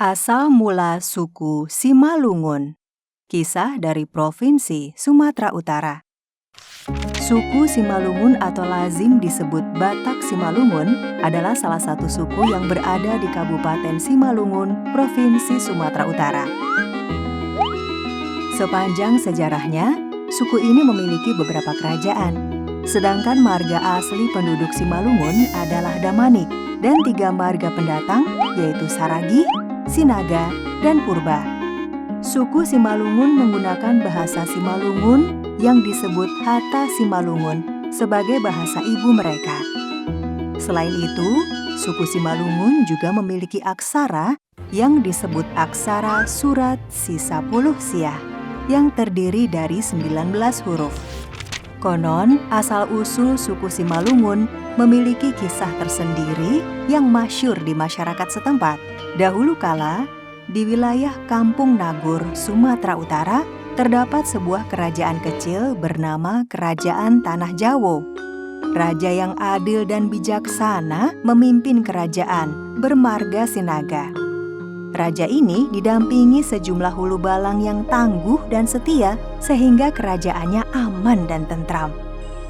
Asal mula suku Simalungun. Kisah dari Provinsi Sumatera Utara. Suku Simalungun atau lazim disebut Batak Simalungun adalah salah satu suku yang berada di Kabupaten Simalungun, Provinsi Sumatera Utara. Sepanjang sejarahnya, suku ini memiliki beberapa kerajaan. Sedangkan marga asli penduduk Simalungun adalah Damanik dan 3 marga pendatang yaitu Saragi, Sinaga, dan Purba. Suku Simalungun menggunakan bahasa Simalungun yang disebut Hata Simalungun sebagai bahasa ibu mereka. Selain itu, suku Simalungun juga memiliki aksara yang disebut aksara Surat Sisapuluh Siah yang terdiri dari 19 huruf. Konon, asal-usul suku Simalungun memiliki kisah tersendiri yang masyhur di masyarakat setempat. Dahulu kala, di wilayah Kampung Nagur, Sumatera Utara, terdapat sebuah kerajaan kecil bernama Kerajaan Tanah Jawo. Raja yang adil dan bijaksana memimpin kerajaan bermarga Sinaga. Raja ini didampingi sejumlah hulu balang yang tangguh dan setia sehingga kerajaannya aman dan tentram.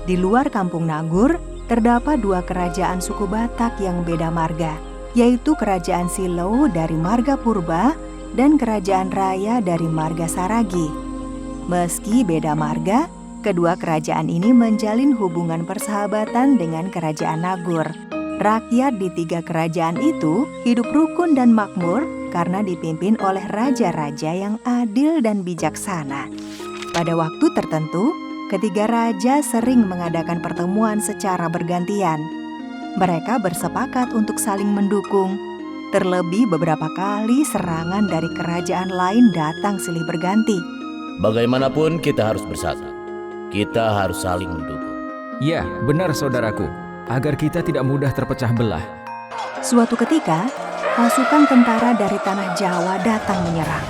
Di luar Kampung Nagur, terdapat 2 kerajaan suku Batak yang beda marga, yaitu Kerajaan Silo dari marga Purba dan Kerajaan Raya dari marga Saragi. Meski beda marga, kedua kerajaan ini menjalin hubungan persahabatan dengan Kerajaan Nagur. Rakyat di 3 kerajaan itu hidup rukun dan makmur karena dipimpin oleh raja-raja yang adil dan bijaksana. Pada waktu tertentu, ketiga raja sering mengadakan pertemuan secara bergantian. Mereka bersepakat untuk saling mendukung. Terlebih beberapa kali serangan dari kerajaan lain datang silih berganti. Bagaimanapun kita harus bersatu. Kita harus saling mendukung. Ya, benar saudaraku, agar kita tidak mudah terpecah belah. Suatu ketika, pasukan tentara dari tanah Jawa datang menyerang.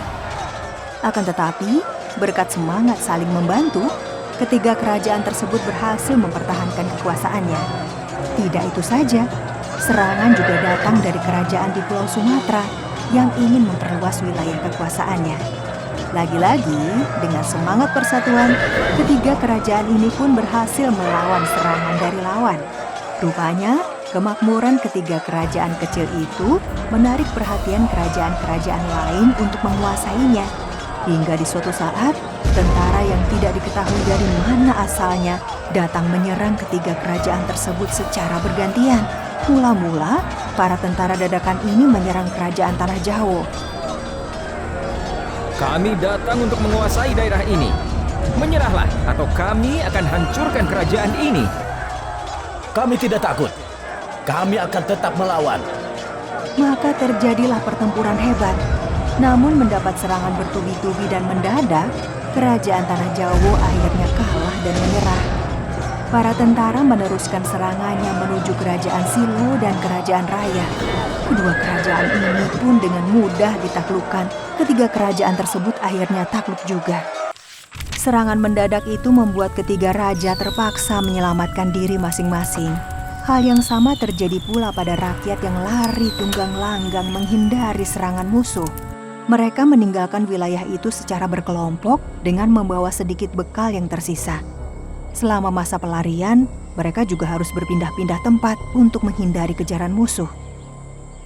Akan tetapi, berkat semangat saling membantu, ketiga kerajaan tersebut berhasil mempertahankan kekuasaannya. Tidak itu saja, serangan juga datang dari kerajaan di Pulau Sumatera yang ingin memperluas wilayah kekuasaannya. Lagi-lagi, dengan semangat persatuan, ketiga kerajaan ini pun berhasil melawan serangan dari lawan. Rupanya, kemakmuran ketiga kerajaan kecil itu menarik perhatian kerajaan-kerajaan lain untuk menguasainya. Hingga di suatu saat, tentara yang tidak diketahui dari mana asalnya datang menyerang ketiga kerajaan tersebut secara bergantian. Mula-mula, para tentara dadakan ini menyerang kerajaan Tanah Jawo. Kami datang untuk menguasai daerah ini. Menyerahlah atau kami akan hancurkan kerajaan ini. Kami tidak takut. Kami akan tetap melawan. Maka terjadilah pertempuran hebat. Namun mendapat serangan bertubi-tubi dan mendadak, kerajaan Tanah Jawo akhirnya kalah dan menyerah. Para tentara meneruskan serangannya menuju kerajaan Silo dan kerajaan Raya. Kedua kerajaan ini pun dengan mudah ditaklukkan. Ketiga kerajaan tersebut akhirnya takluk juga. Serangan mendadak itu membuat ketiga raja terpaksa menyelamatkan diri masing-masing. Hal yang sama terjadi pula pada rakyat yang lari tunggang langgang menghindari serangan musuh. Mereka meninggalkan wilayah itu secara berkelompok dengan membawa sedikit bekal yang tersisa. Selama masa pelarian, mereka juga harus berpindah-pindah tempat untuk menghindari kejaran musuh.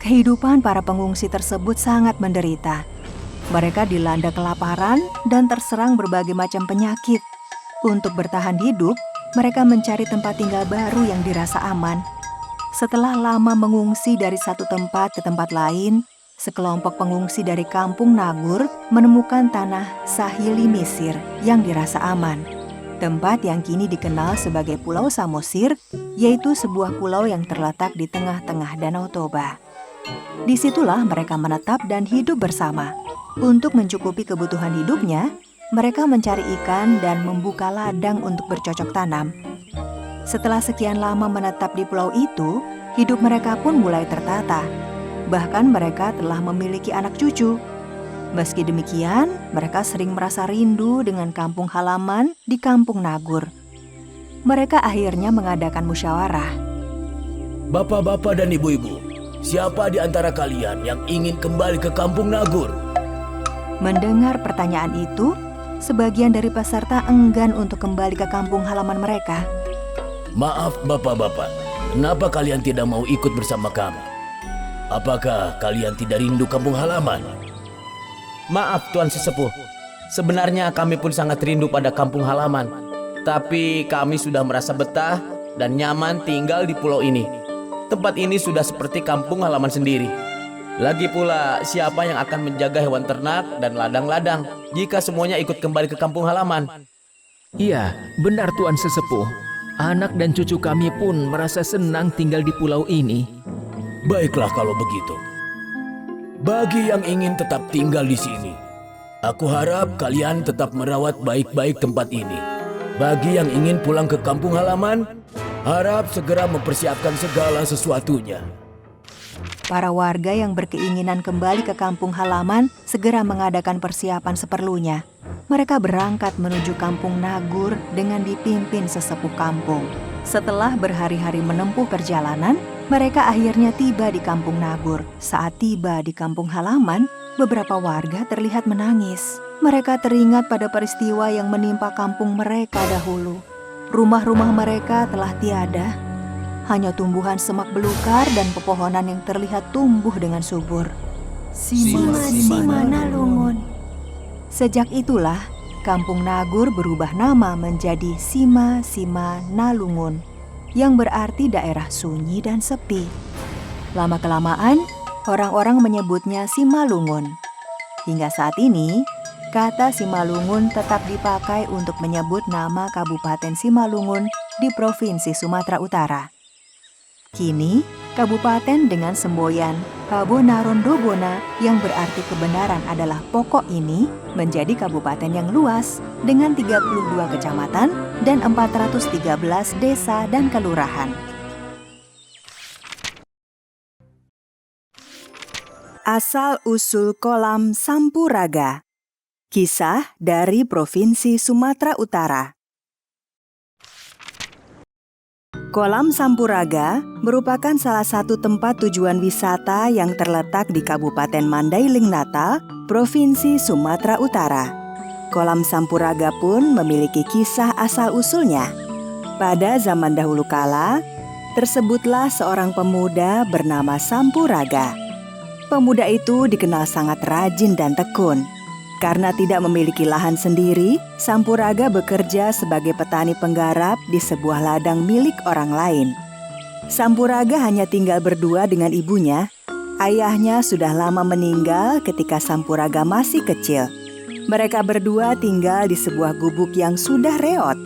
Kehidupan para pengungsi tersebut sangat menderita. Mereka dilanda kelaparan dan terserang berbagai macam penyakit. Untuk bertahan hidup, mereka mencari tempat tinggal baru yang dirasa aman. Setelah lama mengungsi dari satu tempat ke tempat lain, sekelompok pengungsi dari Kampung Nagur menemukan tanah Sahili Misir yang dirasa aman. Tempat yang kini dikenal sebagai Pulau Samosir, yaitu sebuah pulau yang terletak di tengah-tengah Danau Toba. Disitulah mereka menetap dan hidup bersama. Untuk mencukupi kebutuhan hidupnya, mereka mencari ikan dan membuka ladang untuk bercocok tanam. Setelah sekian lama menetap di pulau itu, hidup mereka pun mulai tertata. Bahkan mereka telah memiliki anak cucu. Meski demikian, mereka sering merasa rindu dengan kampung halaman di Kampung Nagur. Mereka akhirnya mengadakan musyawarah. Bapak-bapak dan ibu-ibu, siapa di antara kalian yang ingin kembali ke kampung Nagur? Mendengar pertanyaan itu, sebagian dari peserta enggan untuk kembali ke kampung halaman mereka. Maaf bapak-bapak, kenapa kalian tidak mau ikut bersama kami? Apakah kalian tidak rindu kampung halaman? Maaf Tuan Sesepuh, sebenarnya kami pun sangat rindu pada kampung halaman. Tapi kami sudah merasa betah dan nyaman tinggal di pulau ini. Tempat ini sudah seperti kampung halaman sendiri. Lagi pula, siapa yang akan menjaga hewan ternak dan ladang-ladang jika semuanya ikut kembali ke kampung halaman? Iya, benar Tuan Sesepuh. Anak dan cucu kami pun merasa senang tinggal di pulau ini. Baiklah kalau begitu. Bagi yang ingin tetap tinggal di sini, aku harap kalian tetap merawat baik-baik tempat ini. Bagi yang ingin pulang ke kampung halaman, harap segera mempersiapkan segala sesuatunya. Para warga yang berkeinginan kembali ke kampung halaman segera mengadakan persiapan seperlunya. Mereka berangkat menuju kampung Nagur dengan dipimpin sesepuh kampung. Setelah berhari-hari menempuh perjalanan, mereka akhirnya tiba di kampung Nagur. Saat tiba di kampung halaman, beberapa warga terlihat menangis. Mereka teringat pada peristiwa yang menimpa kampung mereka dahulu. Rumah-rumah mereka telah tiada. Hanya tumbuhan semak belukar dan pepohonan yang terlihat tumbuh dengan subur. Sima Nalungun. Sejak itulah, kampung Nagur berubah nama menjadi Sima Nalungun, yang berarti daerah sunyi dan sepi. Lama-kelamaan, orang-orang menyebutnya Simalungun. Hingga saat ini, kata Simalungun tetap dipakai untuk menyebut nama Kabupaten Simalungun di Provinsi Sumatera Utara. Kini, kabupaten dengan semboyan Habonarondobona yang berarti kebenaran adalah pokok ini menjadi kabupaten yang luas dengan 32 kecamatan dan 413 desa dan kelurahan. Asal-usul kolam Sampuraga. Kisah dari Provinsi Sumatera Utara. Kolam Sampuraga merupakan salah satu tempat tujuan wisata yang terletak di Kabupaten Mandailing Natal, Provinsi Sumatera Utara. Kolam Sampuraga pun memiliki kisah asal-usulnya. Pada zaman dahulu kala, tersebutlah seorang pemuda bernama Sampuraga. Pemuda itu dikenal sangat rajin dan tekun. Karena tidak memiliki lahan sendiri, Sampuraga bekerja sebagai petani penggarap di sebuah ladang milik orang lain. Sampuraga hanya tinggal berdua dengan ibunya. Ayahnya sudah lama meninggal ketika Sampuraga masih kecil. Mereka berdua tinggal di sebuah gubuk yang sudah reot.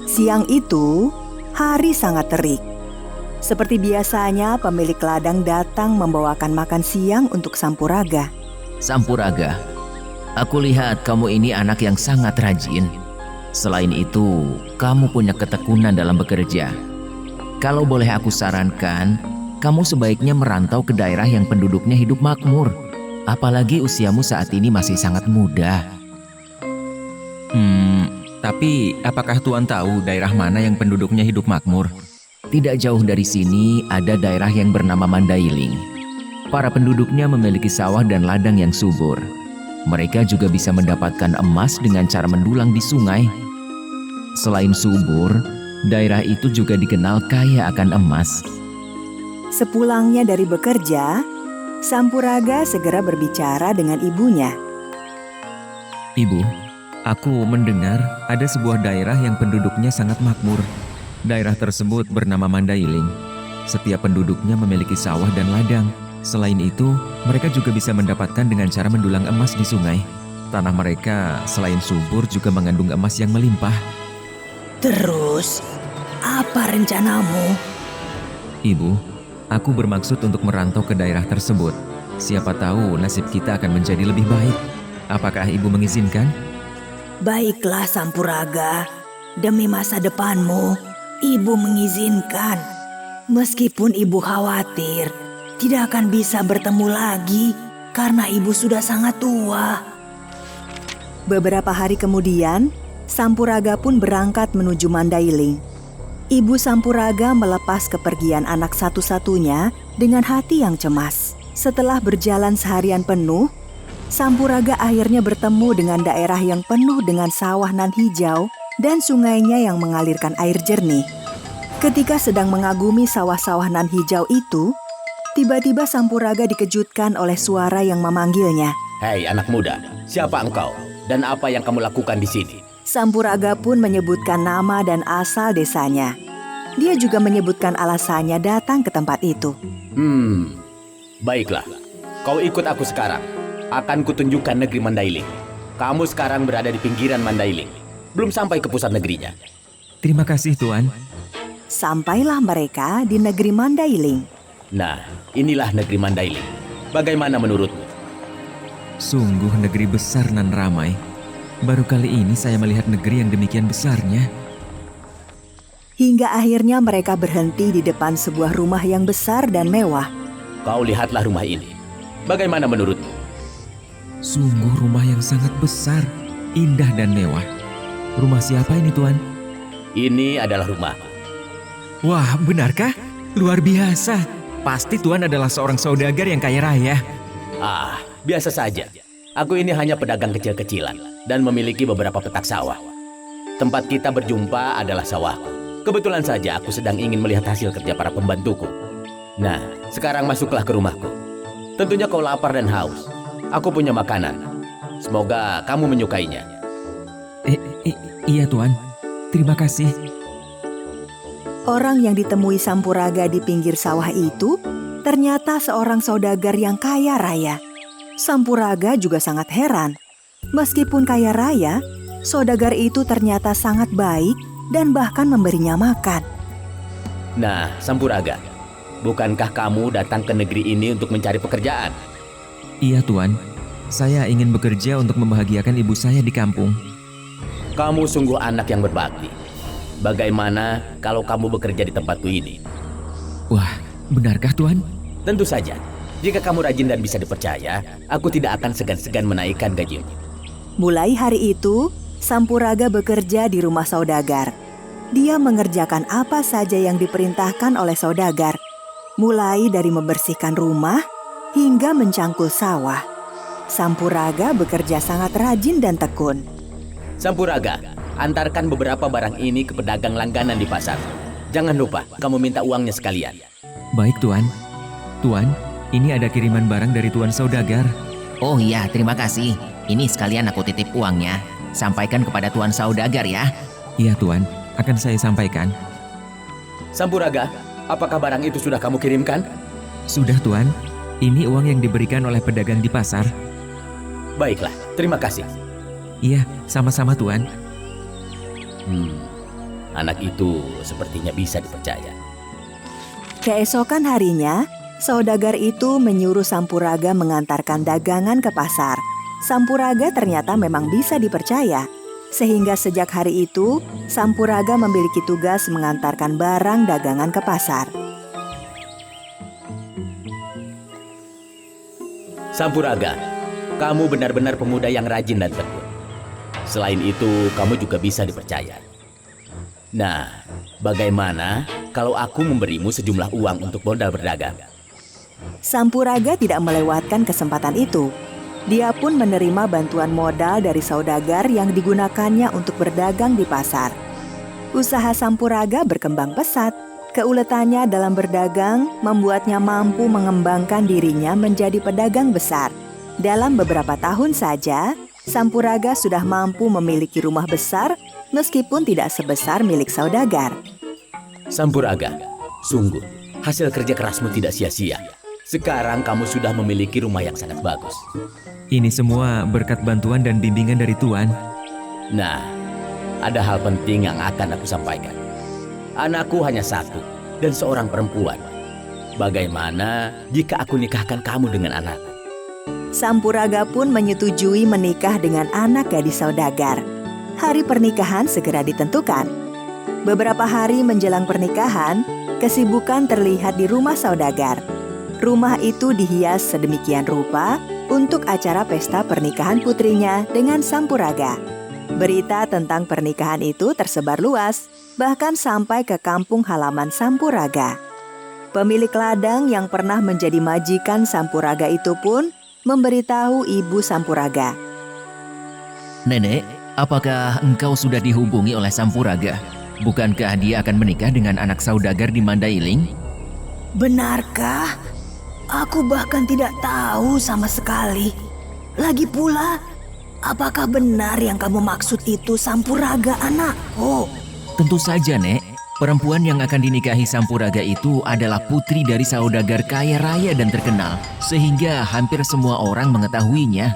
Siang itu, hari sangat terik. Seperti biasanya, pemilik ladang datang membawakan makan siang untuk Sampuraga. Sampuraga, aku lihat kamu ini anak yang sangat rajin. Selain itu, kamu punya ketekunan dalam bekerja. Kalau boleh aku sarankan, kamu sebaiknya merantau ke daerah yang penduduknya hidup makmur. Apalagi usiamu saat ini masih sangat muda. Tapi apakah Tuan tahu daerah mana yang penduduknya hidup makmur? Tidak jauh dari sini ada daerah yang bernama Mandailing. Para penduduknya memiliki sawah dan ladang yang subur. Mereka juga bisa mendapatkan emas dengan cara mendulang di sungai. Selain subur, daerah itu juga dikenal kaya akan emas. Sepulangnya dari bekerja, Sampuraga segera berbicara dengan ibunya. Ibu, aku mendengar ada sebuah daerah yang penduduknya sangat makmur. Daerah tersebut bernama Mandailing. Setiap penduduknya memiliki sawah dan ladang. Selain itu, mereka juga bisa mendapatkan dengan cara mendulang emas di sungai. Tanah mereka selain subur juga mengandung emas yang melimpah. Terus, apa rencanamu? Ibu, aku bermaksud untuk merantau ke daerah tersebut. Siapa tahu nasib kita akan menjadi lebih baik. Apakah ibu mengizinkan? Baiklah Sampuraga, demi masa depanmu, ibu mengizinkan. Meskipun ibu khawatir tidak akan bisa bertemu lagi karena ibu sudah sangat tua. Beberapa hari kemudian, Sampuraga pun berangkat menuju Mandailing. Ibu Sampuraga melepas kepergian anak satu-satunya dengan hati yang cemas. Setelah berjalan seharian penuh, Sampuraga akhirnya bertemu dengan daerah yang penuh dengan sawah nan hijau dan sungainya yang mengalirkan air jernih. Ketika sedang mengagumi sawah-sawah nan hijau itu, tiba-tiba Sampuraga dikejutkan oleh suara yang memanggilnya. Hei anak muda, siapa engkau? Dan apa yang kamu lakukan di sini? Sampuraga pun menyebutkan nama dan asal desanya. Dia juga menyebutkan alasannya datang ke tempat itu. Baiklah. Kau ikut aku sekarang. Akan kutunjukkan negeri Mandailing. Kamu sekarang berada di pinggiran Mandailing. Belum sampai ke pusat negerinya. Terima kasih, Tuan. Sampailah mereka di negeri Mandailing. Nah, inilah negeri Mandailing. Bagaimana menurutmu? Sungguh negeri besar nan ramai. Baru kali ini saya melihat negeri yang demikian besarnya. Hingga akhirnya mereka berhenti di depan sebuah rumah yang besar dan mewah. Kau lihatlah rumah ini. Bagaimana menurutmu? Sungguh rumah yang sangat besar, indah dan mewah. Rumah siapa ini, Tuan? Ini adalah rumah. Wah, benarkah? Luar biasa. Pasti Tuan adalah seorang saudagar yang kaya raya. Biasa saja. Aku ini hanya pedagang kecil-kecilan dan memiliki beberapa petak sawah. Tempat kita berjumpa adalah sawahku. Kebetulan saja aku sedang ingin melihat hasil kerja para pembantuku. Nah, sekarang masuklah ke rumahku. Tentunya kau lapar dan haus. Aku punya makanan. Semoga kamu menyukainya. Iya, Tuan. Terima kasih. Orang yang ditemui Sampuraga di pinggir sawah itu ternyata seorang saudagar yang kaya raya. Sampuraga juga sangat heran. Meskipun kaya raya, saudagar itu ternyata sangat baik dan bahkan memberinya makan. Nah, Sampuraga, bukankah kamu datang ke negeri ini untuk mencari pekerjaan? Iya, Tuan. Saya ingin bekerja untuk membahagiakan ibu saya di kampung. Kamu sungguh anak yang berbakti. Bagaimana kalau kamu bekerja di tempatku ini? Wah, benarkah, Tuan? Tentu saja. Jika kamu rajin dan bisa dipercaya, aku tidak akan segan-segan menaikkan gajimu. Mulai hari itu, Sampuraga bekerja di rumah saudagar. Dia mengerjakan apa saja yang diperintahkan oleh saudagar, mulai dari membersihkan rumah hingga mencangkul sawah. Sampuraga bekerja sangat rajin dan tekun. Sampuraga, antarkan beberapa barang ini ke pedagang langganan di pasar. Jangan lupa, kamu minta uangnya sekalian. Baik, Tuan. Tuan, ini ada kiriman barang dari Tuan Saudagar. Oh iya, terima kasih. Ini sekalian aku titip uangnya. Sampaikan kepada Tuan Saudagar ya. Iya, Tuan. Akan saya sampaikan. Sampuraga, apakah barang itu sudah kamu kirimkan? Sudah, Tuan. Ini uang yang diberikan oleh pedagang di pasar. Baiklah, terima kasih. Iya, sama-sama, Tuan. Anak itu sepertinya bisa dipercaya. Keesokan harinya, saudagar itu menyuruh Sampuraga mengantarkan dagangan ke pasar. Sampuraga ternyata memang bisa dipercaya. Sehingga sejak hari itu, Sampuraga memiliki tugas mengantarkan barang dagangan ke pasar. Sampuraga, kamu benar-benar pemuda yang rajin dan tekun. Selain itu, kamu juga bisa dipercaya. Nah, bagaimana kalau aku memberimu sejumlah uang untuk modal berdagang? Sampuraga tidak melewatkan kesempatan itu. Dia pun menerima bantuan modal dari saudagar yang digunakannya untuk berdagang di pasar. Usaha Sampuraga berkembang pesat. Keuletannya dalam berdagang membuatnya mampu mengembangkan dirinya menjadi pedagang besar. Dalam beberapa tahun saja, Sampuraga sudah mampu memiliki rumah besar meskipun tidak sebesar milik saudagar. Sampuraga, sungguh hasil kerja kerasmu tidak sia-sia. Sekarang kamu sudah memiliki rumah yang sangat bagus. Ini semua berkat bantuan dan bimbingan dari Tuan. Nah, ada hal penting yang akan aku sampaikan. Anakku hanya satu dan seorang perempuan. Bagaimana jika aku nikahkan kamu dengan anakku? Sampuraga pun menyetujui menikah dengan anak gadis saudagar. Hari pernikahan segera ditentukan. Beberapa hari menjelang pernikahan, kesibukan terlihat di rumah saudagar. Rumah itu dihias sedemikian rupa untuk acara pesta pernikahan putrinya dengan Sampuraga. Berita tentang pernikahan itu tersebar luas bahkan sampai ke kampung halaman Sampuraga. Pemilik ladang yang pernah menjadi majikan Sampuraga itu pun memberitahu ibu Sampuraga. Nenek, apakah engkau sudah dihubungi oleh Sampuraga? Bukankah dia akan menikah dengan anak saudagar di Mandailing? Benarkah? Aku bahkan tidak tahu sama sekali. Lagi pula, apakah benar yang kamu maksud itu Sampuraga anakku? Tentu saja, Nek. Perempuan yang akan dinikahi Sampuraga itu adalah putri dari saudagar kaya raya dan terkenal, sehingga hampir semua orang mengetahuinya.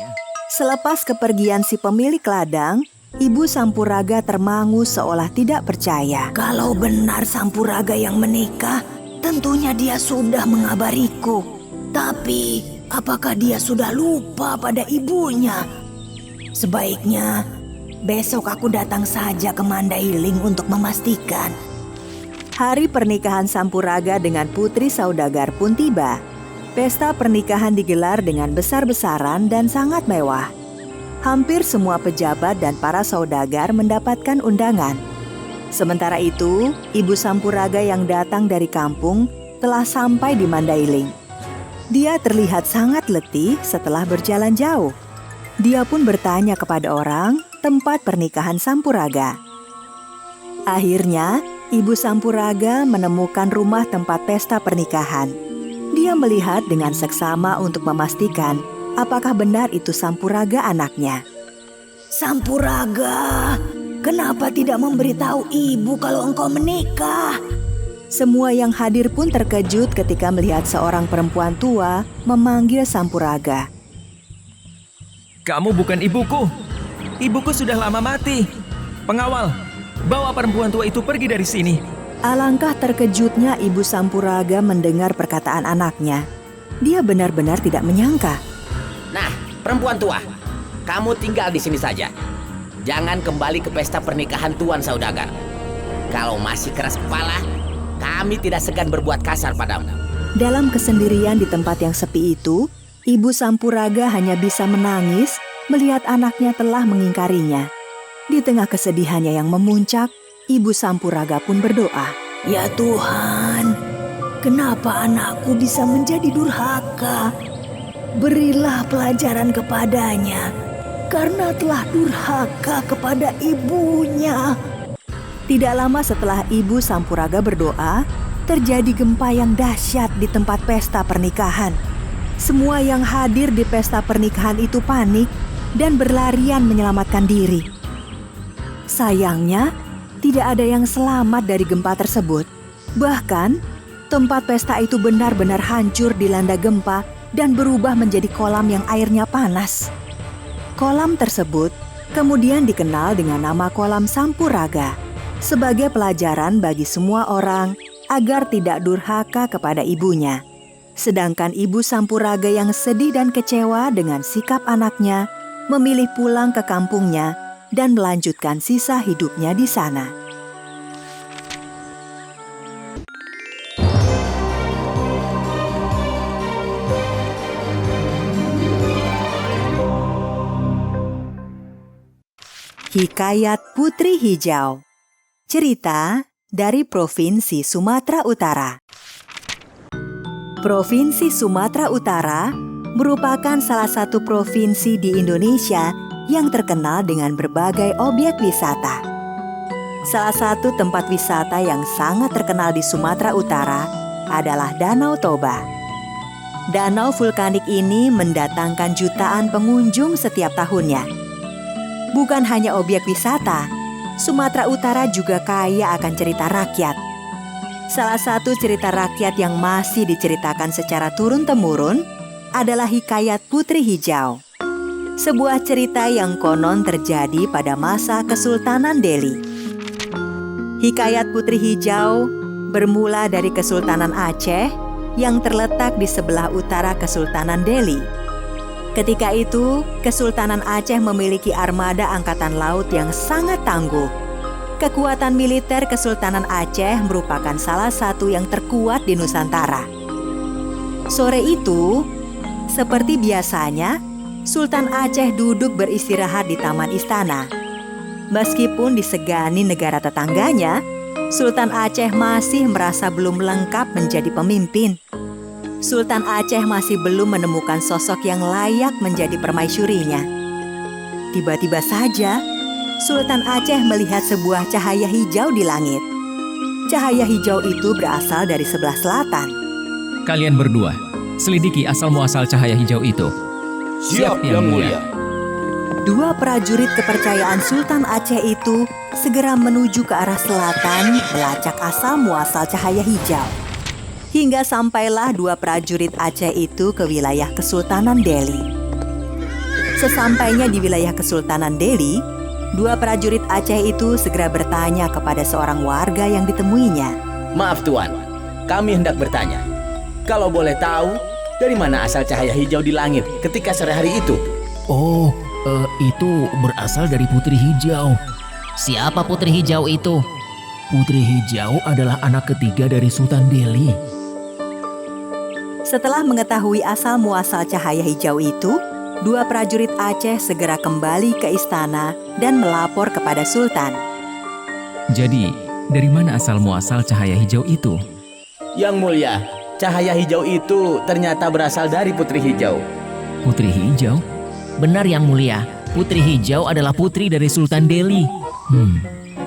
Selepas kepergian si pemilik ladang, ibu Sampuraga termangu seolah tidak percaya. Kalau benar Sampuraga yang menikah, tentunya dia sudah mengabariku. Tapi, apakah dia sudah lupa pada ibunya? Sebaiknya, besok aku datang saja ke Mandailing untuk memastikan. Hari pernikahan Sampuraga dengan putri saudagar pun tiba. Pesta pernikahan digelar dengan besar-besaran dan sangat mewah. Hampir semua pejabat dan para saudagar mendapatkan undangan. Sementara itu, ibu Sampuraga yang datang dari kampung telah sampai di Mandailing. Dia terlihat sangat letih setelah berjalan jauh. Dia pun bertanya kepada orang tempat pernikahan Sampuraga. Akhirnya, ibu Sampuraga menemukan rumah tempat pesta pernikahan. Dia melihat dengan seksama untuk memastikan apakah benar itu Sampuraga anaknya. Sampuraga, kenapa tidak memberitahu ibu kalau engkau menikah? Semua yang hadir pun terkejut ketika melihat seorang perempuan tua memanggil Sampuraga. Kamu bukan ibuku. Ibuku sudah lama mati. Pengawal, bawa perempuan tua itu pergi dari sini. Alangkah terkejutnya ibu Sampuraga mendengar perkataan anaknya. Dia benar-benar tidak menyangka. Nah, perempuan tua, kamu tinggal di sini saja. Jangan kembali ke pesta pernikahan Tuan Saudagar. Kalau masih keras kepala, kami tidak segan berbuat kasar padamu. Dalam kesendirian di tempat yang sepi itu, ibu Sampuraga hanya bisa menangis melihat anaknya telah mengingkarinya. Di tengah kesedihannya yang memuncak, ibu Sampuraga pun berdoa. Ya Tuhan, kenapa anakku bisa menjadi durhaka? Berilah pelajaran kepadanya, karena telah durhaka kepada ibunya. Tidak lama setelah ibu Sampuraga berdoa, terjadi gempa yang dahsyat di tempat pesta pernikahan. Semua yang hadir di pesta pernikahan itu panik dan berlarian menyelamatkan diri. Sayangnya, tidak ada yang selamat dari gempa tersebut. Bahkan, tempat pesta itu benar-benar hancur dilanda gempa dan berubah menjadi kolam yang airnya panas. Kolam tersebut kemudian dikenal dengan nama Kolam Sampuraga, sebagai pelajaran bagi semua orang agar tidak durhaka kepada ibunya. Sedangkan ibu Sampuraga yang sedih dan kecewa dengan sikap anaknya, memilih pulang ke kampungnya dan melanjutkan sisa hidupnya di sana. Hikayat Putri Hijau. Cerita dari Provinsi Sumatera Utara. Provinsi Sumatera Utara merupakan salah satu provinsi di Indonesia yang terkenal dengan berbagai objek wisata. Salah satu tempat wisata yang sangat terkenal di Sumatera Utara adalah Danau Toba. Danau vulkanik ini mendatangkan jutaan pengunjung setiap tahunnya. Bukan hanya objek wisata, Sumatera Utara juga kaya akan cerita rakyat. Salah satu cerita rakyat yang masih diceritakan secara turun-temurun adalah Hikayat Putri Hijau. Sebuah cerita yang konon terjadi pada masa Kesultanan Delhi. Hikayat Putri Hijau bermula dari Kesultanan Aceh yang terletak di sebelah utara Kesultanan Delhi. Ketika itu, Kesultanan Aceh memiliki armada angkatan laut yang sangat tangguh. Kekuatan militer Kesultanan Aceh merupakan salah satu yang terkuat di Nusantara. Sore itu, seperti biasanya, Sultan Aceh duduk beristirahat di taman istana. Meskipun disegani negara tetangganya, Sultan Aceh masih merasa belum lengkap menjadi pemimpin. Sultan Aceh masih belum menemukan sosok yang layak menjadi permaisurinya. Tiba-tiba saja, Sultan Aceh melihat sebuah cahaya hijau di langit. Cahaya hijau itu berasal dari sebelah selatan. Kalian berdua, selidiki asal-muasal cahaya hijau itu. Siap, Yang Mulia. Dua prajurit kepercayaan Sultan Aceh itu segera menuju ke arah selatan melacak asal-muasal cahaya hijau. Hingga sampailah dua prajurit Aceh itu ke wilayah Kesultanan Delhi. Sesampainya di wilayah Kesultanan Delhi, dua prajurit Aceh itu segera bertanya kepada seorang warga yang ditemuinya. Maaf Tuan, kami hendak bertanya. Kalau boleh tahu, dari mana asal cahaya hijau di langit ketika sore hari itu? Oh, itu berasal dari Putri Hijau. Siapa Putri Hijau itu? Putri Hijau adalah anak ketiga dari Sultan Delhi. Setelah mengetahui asal-muasal cahaya hijau itu, dua prajurit Aceh segera kembali ke istana dan melapor kepada Sultan. Jadi, dari mana asal-muasal cahaya hijau itu? Yang Mulia, cahaya hijau itu ternyata berasal dari Putri Hijau. Putri Hijau? Benar Yang Mulia, Putri Hijau adalah putri dari Sultan Delhi.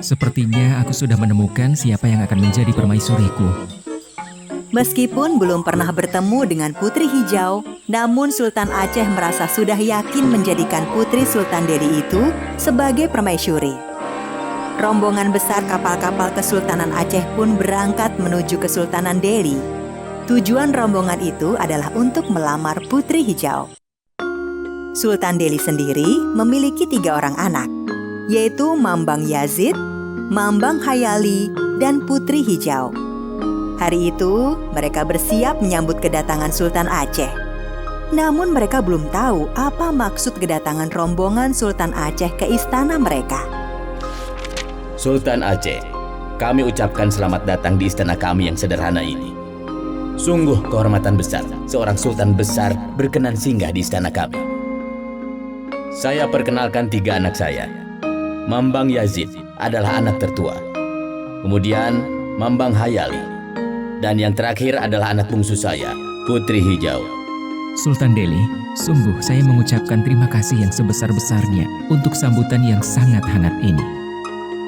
Sepertinya aku sudah menemukan siapa yang akan menjadi permaisuriku. Meskipun belum pernah bertemu dengan Putri Hijau, namun Sultan Aceh merasa sudah yakin menjadikan Putri Sultan Delhi itu sebagai permaisuri. Rombongan besar kapal-kapal Kesultanan Aceh pun berangkat menuju Kesultanan Delhi. Tujuan rombongan itu adalah untuk melamar Putri Hijau. Sultan Delhi sendiri memiliki 3 orang anak, yaitu Mambang Yazid, Mambang Hayali, dan Putri Hijau. Hari itu, mereka bersiap menyambut kedatangan Sultan Aceh. Namun mereka belum tahu apa maksud kedatangan rombongan Sultan Aceh ke istana mereka. Sultan Aceh, kami ucapkan selamat datang di istana kami yang sederhana ini. Sungguh kehormatan besar seorang sultan besar berkenan singgah di istana kami. Saya perkenalkan 3 anak saya. Mambang Yazid adalah anak tertua. Kemudian Mambang Hayali. Dan yang terakhir adalah anak bungsu saya, Putri Hijau. Sultan Delhi, sungguh saya mengucapkan terima kasih yang sebesar-besarnya untuk sambutan yang sangat hangat ini.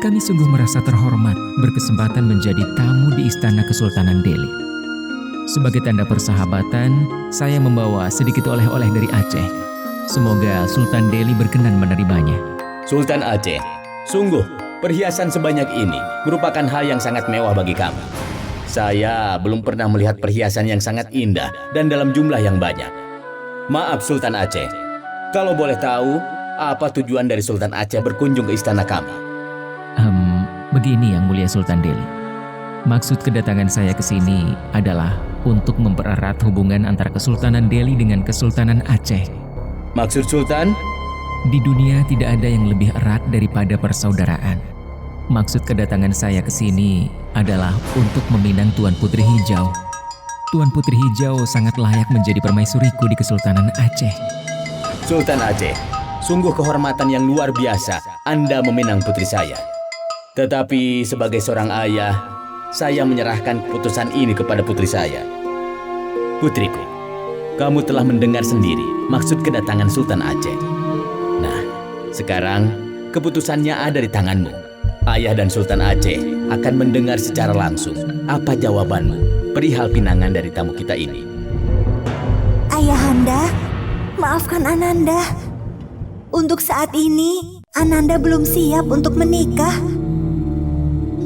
Kami sungguh merasa terhormat berkesempatan menjadi tamu di Istana Kesultanan Delhi. Sebagai tanda persahabatan, saya membawa sedikit oleh-oleh dari Aceh. Semoga Sultan Delhi berkenan menerimanya. Sultan Aceh, sungguh perhiasan sebanyak ini merupakan hal yang sangat mewah bagi kami. Saya belum pernah melihat perhiasan yang sangat indah dan dalam jumlah yang banyak. Maaf Sultan Aceh, kalau boleh tahu, apa tujuan dari Sultan Aceh berkunjung ke istana kami? Begini Yang Mulia Sultan Delhi. Maksud kedatangan saya ke sini adalah untuk mempererat hubungan antara Kesultanan Delhi dengan Kesultanan Aceh. Maksud Sultan? Di dunia tidak ada yang lebih erat daripada persaudaraan. Maksud kedatangan saya ke sini adalah untuk meminang Tuan Putri Hijau. Tuan Putri Hijau sangat layak menjadi permaisuriku di Kesultanan Aceh. Sultan Aceh, sungguh kehormatan yang luar biasa Anda meminang putri saya. Tetapi sebagai seorang ayah, saya menyerahkan keputusan ini kepada putri saya. Putriku, kamu telah mendengar sendiri maksud kedatangan Sultan Aceh. Nah, sekarang keputusannya ada di tanganmu. Ayah dan Sultan Aceh akan mendengar secara langsung apa jawabanmu perihal pinangan dari tamu kita ini. Ayahanda, maafkan Ananda. Untuk saat ini, Ananda belum siap untuk menikah.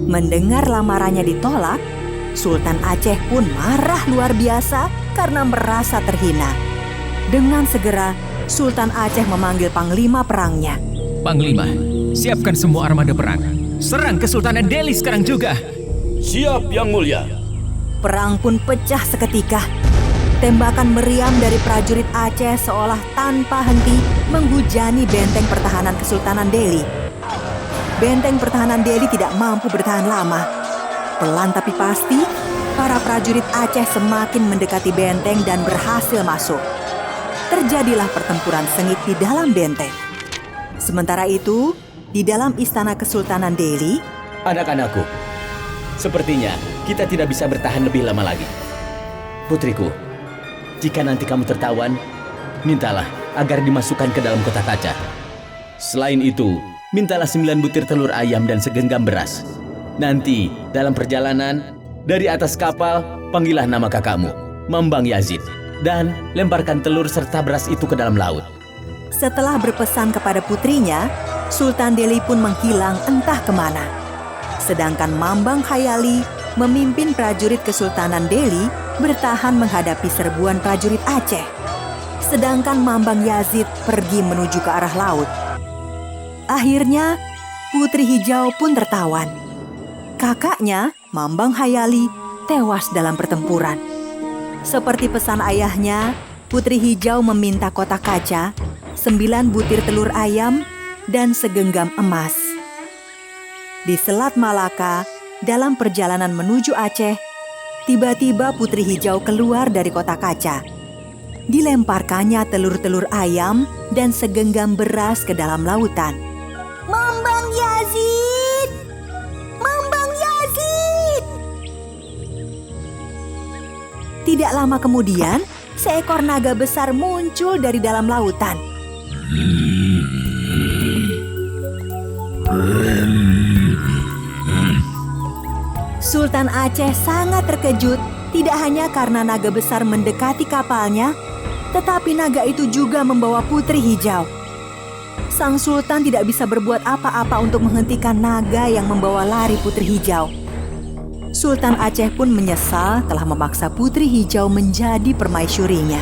Mendengar lamarannya ditolak, Sultan Aceh pun marah luar biasa karena merasa terhina. Dengan segera, Sultan Aceh memanggil panglima perangnya. Panglima, siapkan semua armada perang. Serang Kesultanan Delhi sekarang juga. Siap, Yang Mulia. Perang pun pecah seketika. Tembakan meriam dari prajurit Aceh seolah tanpa henti menghujani benteng pertahanan Kesultanan Delhi. Benteng pertahanan Delhi tidak mampu bertahan lama. Pelan tapi pasti, para prajurit Aceh semakin mendekati benteng dan berhasil masuk. Terjadilah pertempuran sengit di dalam benteng. Sementara itu, di dalam istana Kesultanan Delhi, Anak-anakku, Sepertinya kita tidak bisa bertahan lebih lama lagi. Putriku, jika nanti kamu tertawan, mintalah agar dimasukkan ke dalam kotak kaca. Selain itu, mintalah 9 butir telur ayam dan segenggam beras. Nanti dalam perjalanan, dari atas kapal, panggillah nama kakakmu, Mambang Yazid, dan lemparkan telur serta beras itu ke dalam laut. Setelah berpesan kepada putrinya, Sultan Delhi pun menghilang entah kemana. Sedangkan Mambang Hayali memimpin prajurit Kesultanan Delhi bertahan menghadapi serbuan prajurit Aceh. Sedangkan Mambang Yazid pergi menuju ke arah laut. Akhirnya, Putri Hijau pun tertawan. Kakaknya, Mambang Hayali, tewas dalam pertempuran. Seperti pesan ayahnya, Putri Hijau meminta kotak kaca, 9 butir telur ayam, dan segenggam emas. Di Selat Malaka, dalam perjalanan menuju Aceh, tiba-tiba Putri Hijau keluar dari kotak kaca. Dilemparkannya telur-telur ayam dan segenggam beras ke dalam lautan. Mambang Yazid! Mambang Yazid! Tidak lama kemudian, seekor naga besar muncul dari dalam lautan. Sultan Aceh sangat terkejut, tidak hanya karena naga besar mendekati kapalnya, tetapi naga itu juga membawa Putri Hijau. Sang Sultan tidak bisa berbuat apa-apa untuk menghentikan naga yang membawa lari Putri Hijau. Sultan Aceh pun menyesal telah memaksa Putri Hijau menjadi permaisurinya.